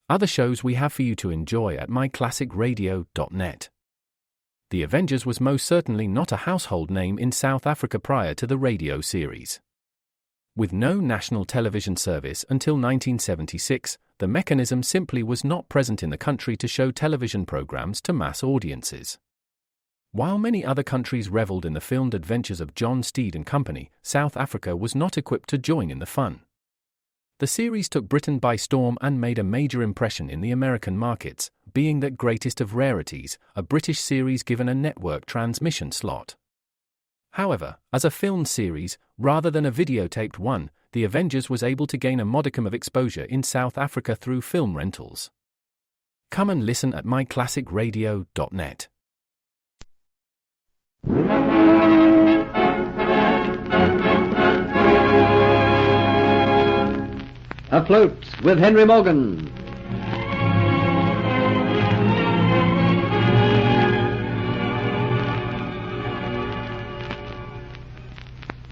other shows we have for you to enjoy at myclassicradio.net. The Avengers was most certainly not a household name in South Africa prior to the radio series. With no national television service until 1976, the mechanism simply was not present in the country to show television programs to mass audiences. While many other countries reveled in the filmed adventures of John Steed and company, South Africa was not equipped to join in the fun. The series took Britain by storm and made a major impression in the American markets, being that greatest of rarities, a British series given a network transmission slot. However, as a filmed series, rather than a videotaped one, The Avengers was able to gain a modicum of exposure in South Africa through film rentals. Come and listen at myclassicradio.net. Afloat with Henry Morgan.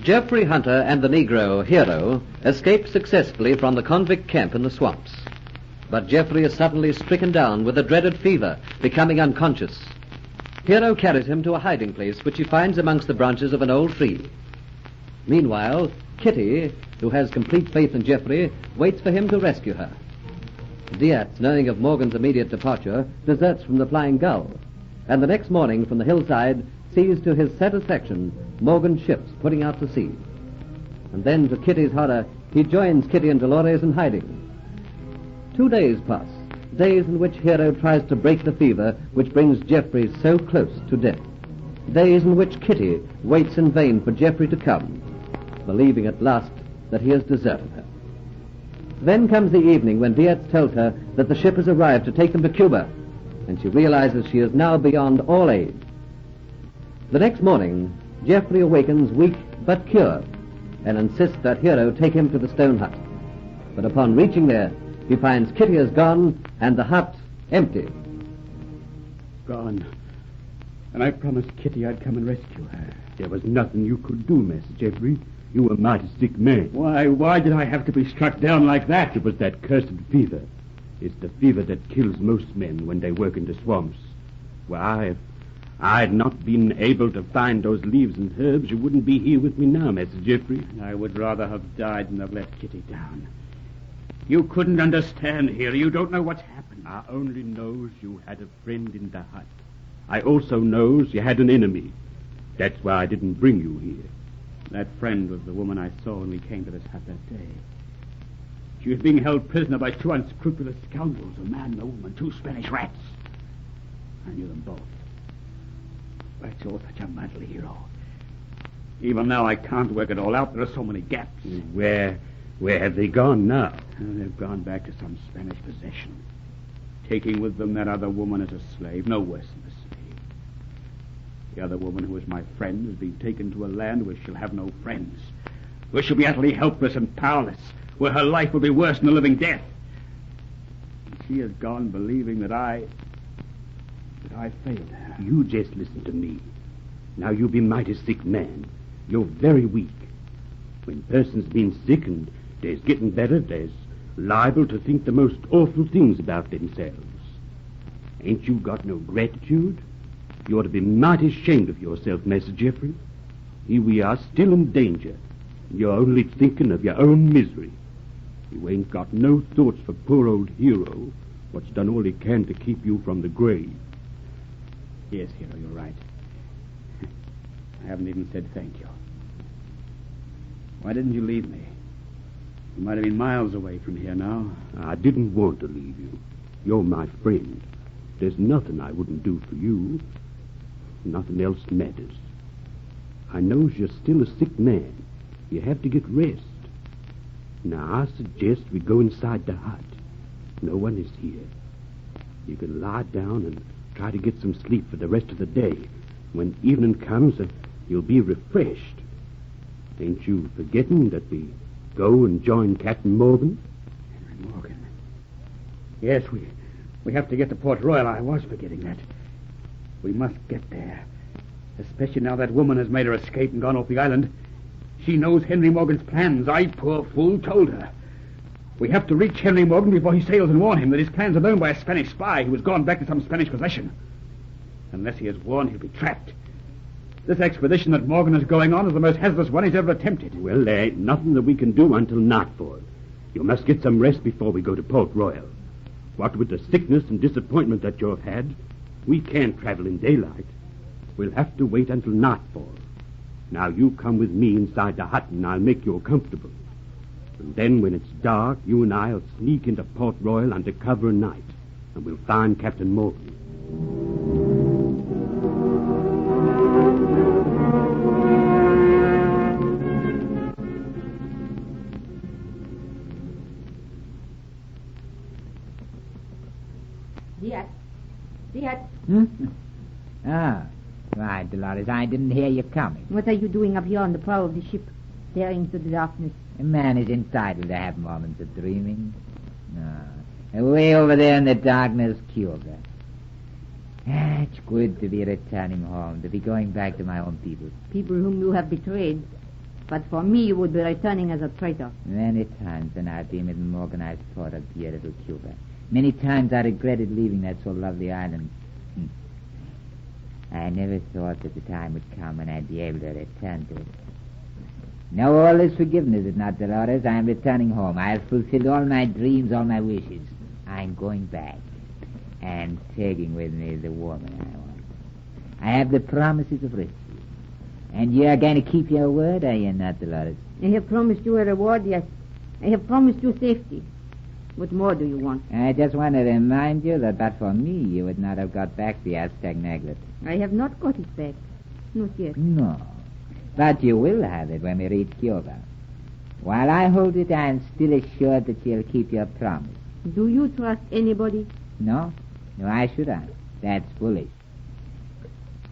Geoffrey Hunter and the Negro, Hero, escape successfully from the convict camp in the swamps. But Geoffrey is suddenly stricken down with a dreaded fever, becoming unconscious. Hero carries him to a hiding place which he finds amongst the branches of an old tree. Meanwhile, Kitty, who has complete faith in Geoffrey, waits for him to rescue her. Diaz, knowing of Morgan's immediate departure, deserts from the Flying Gull, and the next morning from the hillside sees to his satisfaction Morgan's ships putting out to sea. And then, to Kitty's horror, he joins Kitty and Dolores in hiding. 2 days pass, days in which Hero tries to break the fever which brings Geoffrey so close to death. Days in which Kitty waits in vain for Geoffrey to come, believing at last that he has deserted her. Then comes the evening when Diaz tells her that the ship has arrived to take them to Cuba, and she realizes she is now beyond all aid. The next morning, Geoffrey awakens weak but cured, and insists that Hero take him to the stone hut. But upon reaching there, he finds Kitty is gone and the hut empty. Gone. And I promised Kitty I'd come and rescue her. There was nothing you could do, Master Geoffrey. You were a mighty sick man. Why did I have to be struck down like that? It was that cursed fever. It's the fever that kills most men when they work in the swamps. Well, if I had not been able to find those leaves and herbs, you wouldn't be here with me now, Master Geoffrey. I would rather have died than have let Kitty down. You couldn't understand here. You don't know what's happened. I only knows you had a friend in the hut. I also knows you had an enemy. That's why I didn't bring you here. That friend was the woman I saw when we came to this hut that day. She was being held prisoner by 2 unscrupulous scoundrels, a man and a woman, 2 Spanish rats. I knew them both. I saw such a madly hero. Even now I can't work it all out. There are so many gaps. Where have they gone now? They've gone back to some Spanish possession, taking with them that other woman as a slave, no worse than a slave. The other woman, who is my friend, has been taken to a land where she'll have no friends, where she'll be utterly helpless and powerless, where her life will be worse than a living death. And she has gone believing that I failed her. You just listen to me. Now, you be mighty sick man. You're very weak. When person's been sick and they's getting better, they's liable to think the most awful things about themselves. Ain't you got no gratitude? You ought to be mighty ashamed of yourself, Master Geoffrey. Here we are, still in danger. You're only thinking of your own misery. You ain't got no thoughts for poor old Hero, what's done all he can to keep you from the grave. Yes, Hero, you're right. I haven't even said thank you. Why didn't you leave me? You might have been miles away from here now. I didn't want to leave you. You're my friend. There's nothing I wouldn't do for you. Nothing else matters. I knows you're still a sick man. You have to get rest. Now, I suggest we go inside the hut. No one is here. You can lie down and try to get some sleep for the rest of the day. When evening comes, you'll be refreshed. Ain't you forgetting that we go and join Captain Morgan? Henry Morgan. Yes, we have to get to Port Royal. I was forgetting that. We must get there. Especially now that woman has made her escape and gone off the island. She knows Henry Morgan's plans. I, poor fool, told her. We have to reach Henry Morgan before he sails and warn him that his plans are known by a Spanish spy who has gone back to some Spanish possession. Unless he is warned, he'll be trapped. This expedition that Morgan is going on is the most hazardous one he's ever attempted. Well, there ain't nothing that we can do until nightfall. You must get some rest before we go to Port Royal. What with the sickness and disappointment that you've had, we can't travel in daylight. We'll have to wait until nightfall. Now you come with me inside the hut and I'll make you comfortable. And then when it's dark, you and I'll sneak into Port Royal under cover of night. And we'll find Captain Morgan. Diaz. Ah, right, Dolores. I didn't hear you coming. What are you doing up here on the prow of the ship, staring into the darkness? A man is entitled to have moments of dreaming. No. Away over there in the darkness, Cuba. It's good to be returning home, to be going back to my own people. People whom you have betrayed. But for me, you would be returning as a traitor. Many times when I've been with Morgan, I've thought of beautiful Cuba. Many times I regretted leaving that so lovely island. I never thought that the time would come when I'd be able to return to it. Now all is forgiven, is it not, Dolores? I am returning home. I have fulfilled all my dreams, all my wishes. I'm going back. And taking with me the woman I want. I have the promises of rescue. And you are going to keep your word, are you not, Dolores? I have promised you a reward, yes. I have promised you safety. What more do you want? I just want to remind you that but for me, you would not have got back the Aztec necklace. I have not got it back. Not yet. No. But you will have it when we reach Cuba. While I hold it, I am still assured that you'll keep your promise. Do you trust anybody? No. No, why should I? That's foolish.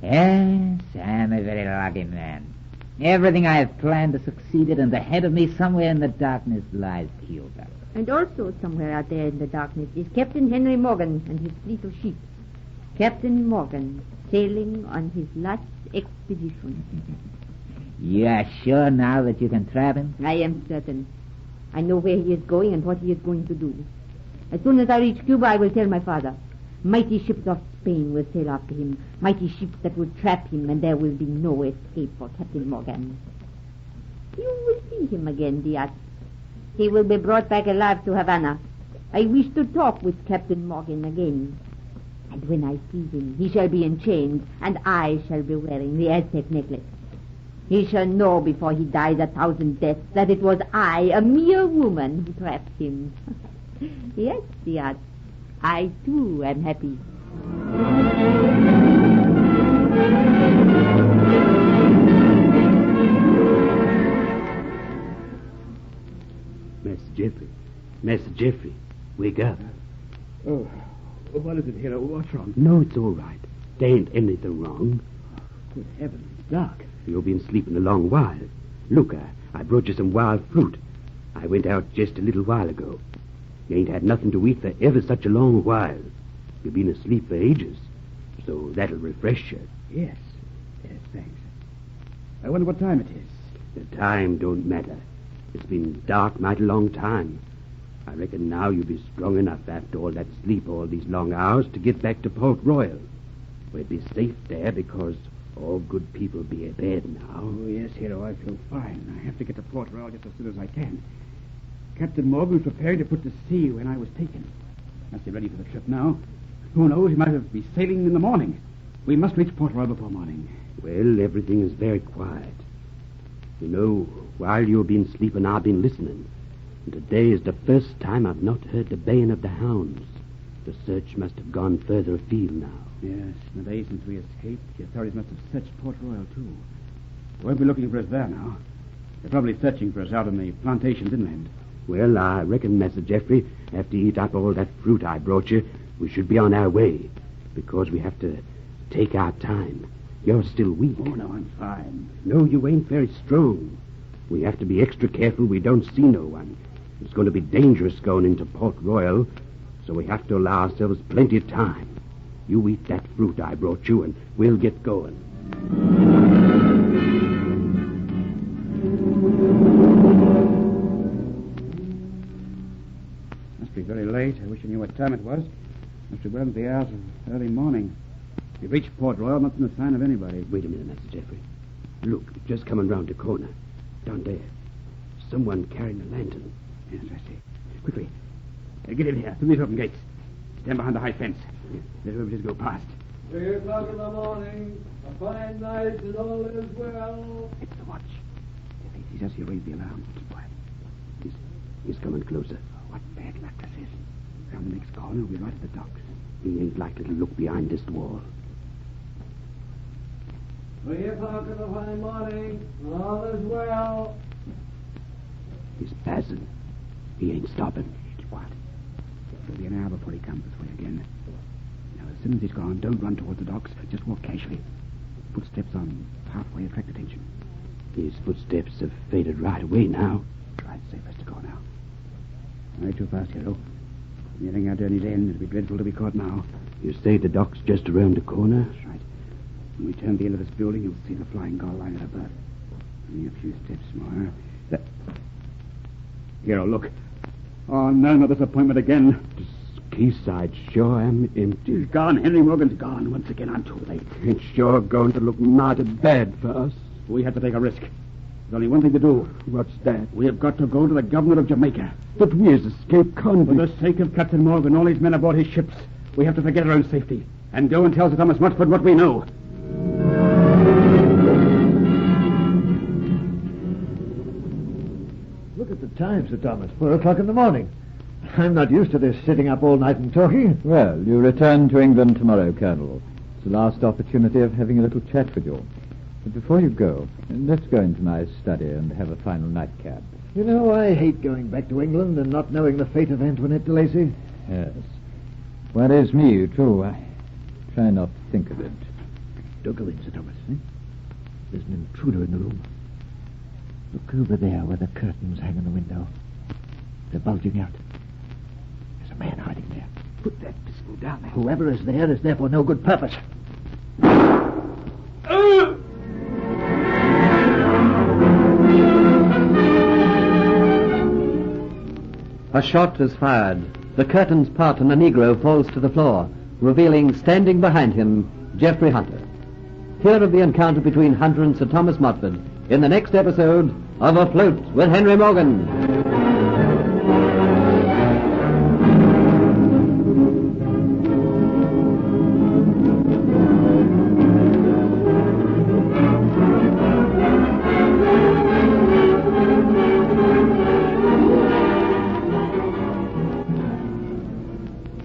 Yes, I'm a very lucky man. Everything I have planned has succeeded, and ahead of me, somewhere in the darkness, lies Cuba. And also somewhere out there in the darkness is Captain Henry Morgan and his fleet of ships. Captain Morgan, sailing on his last expedition. You are sure now that you can trap him? I am certain. I know where he is going and what he is going to do. As soon as I reach Cuba, I will tell my father. Mighty ships of Spain will sail after him. Mighty ships that will trap him, and there will be no escape for Captain Morgan. You will see him again, Diaz. He will be brought back alive to Havana. I wish to talk with Captain Morgan again. And when I see him, he shall be in chains, and I shall be wearing the Aztec necklace. He shall know before he dies 1,000 deaths that it was I, a mere woman, who trapped him. Yes, Diaz, I too am happy. Master Jeffrey, wake up. Oh, what is it, Hero? What's wrong? No, it's all right. There ain't anything wrong. Good heavens, it's dark. You've been sleeping a long while. Look, I brought you some wild fruit. I went out just a little while ago. You ain't had nothing to eat for ever such a long while. You've been asleep for ages, so that'll refresh you. Yes, thanks. I wonder what time it is. The time don't matter. It's been dark mighty long time. I reckon now you'll be strong enough after all that sleep all these long hours to get back to Port Royal. We'll be safe there because all good people be abed now. Oh, yes, Hero, I feel fine. I have to get to Port Royal just as soon as I can. Captain Morgan was preparing to put to sea when I was taken. Must be ready for the trip now. Who knows, he might be sailing in the morning. We must reach Port Royal before morning. Well, everything is very quiet. You know, while you've been sleeping, I've been listening. And today is the first time I've not heard the baying of the hounds. The search must have gone further afield now. Yes, in the day since we escaped, the authorities must have searched Port Royal, too. They won't be looking for us there now. They're probably searching for us out in the plantations inland. Well, I reckon, Master Jeffrey, after you eat up all that fruit I brought you, we should be on our way. Because we have to take our time. You're still weak. Oh, no, I'm fine. No, you ain't very strong. We have to be extra careful we don't see no one. It's going to be dangerous going into Port Royal, so we have to allow ourselves plenty of time. You eat that fruit I brought you, and we'll get going. what time it was. Must be well into the hours of early morning. We reached Port Royal, not seen a sign of anybody. Wait a minute, Master Jeffrey. Look, just coming round the corner. Down there. Someone carrying a lantern. Yes, I see. Quickly. Get in here, through these open gates. Stand behind the high fence. Let everybody go past. 3 o'clock in the morning. A fine night and all is well. It's the watch. If he sees us, he'll raise the alarm. Keep quiet. He's coming closer. What bad luck this is. Round the next corner, we'll be right at the docks. He ain't likely to look behind this wall. 3 o'clock in the fine morning. And all is well. He's passing. He ain't stopping. Keep quiet. It'll be an hour before he comes this way again. Now, as soon as he's gone, don't run towards the docks. Just walk casually. Footsteps on pathway attract attention. His footsteps have faded right away now. Try the safest to go now. Not too fast, hero. Nearing our journey's end. It'd be dreadful to be caught now. You say the dock's just around the corner? That's right. When we turn the end of this building, you'll see the flying gull line at above. Only a few steps more. Hero, look. Oh, no, no disappointment again. This quayside sure am empty. He's gone. Henry Morgan's gone. Once again, I'm too late. It's sure going to look mighty bad for us. We have to take a risk. There's only one thing to do. What's that? We have got to go to the governor of Jamaica. But we as escaped For convicts. the sake of Captain Morgan and all his men aboard his ships, we have to forget our own safety and go and tell Sir Thomas Mutford what we know. Look at the time, Sir Thomas. 4 o'clock in the morning. I'm not used to this sitting up all night and talking. Well, you return to England tomorrow, Colonel. It's the last opportunity of having a little chat with you. But before you go, let's go into my study and have a final nightcap. You know, I hate going back to England and not knowing the fate of Antoinette de Lacy. Yes. Worries me, too. I try not to think of it. Don't go in, Sir Thomas. There's an intruder in the room. Look over there where the curtains hang in the window. They're bulging out. There's a man hiding there. Put that pistol down there. Whoever is there for no good purpose. A shot is fired. The curtains part and a Negro falls to the floor, revealing, standing behind him, Geoffrey Hunter. Hear of the encounter between Hunter and Sir Thomas Mutford in the next episode of Afloat with Henry Morgan.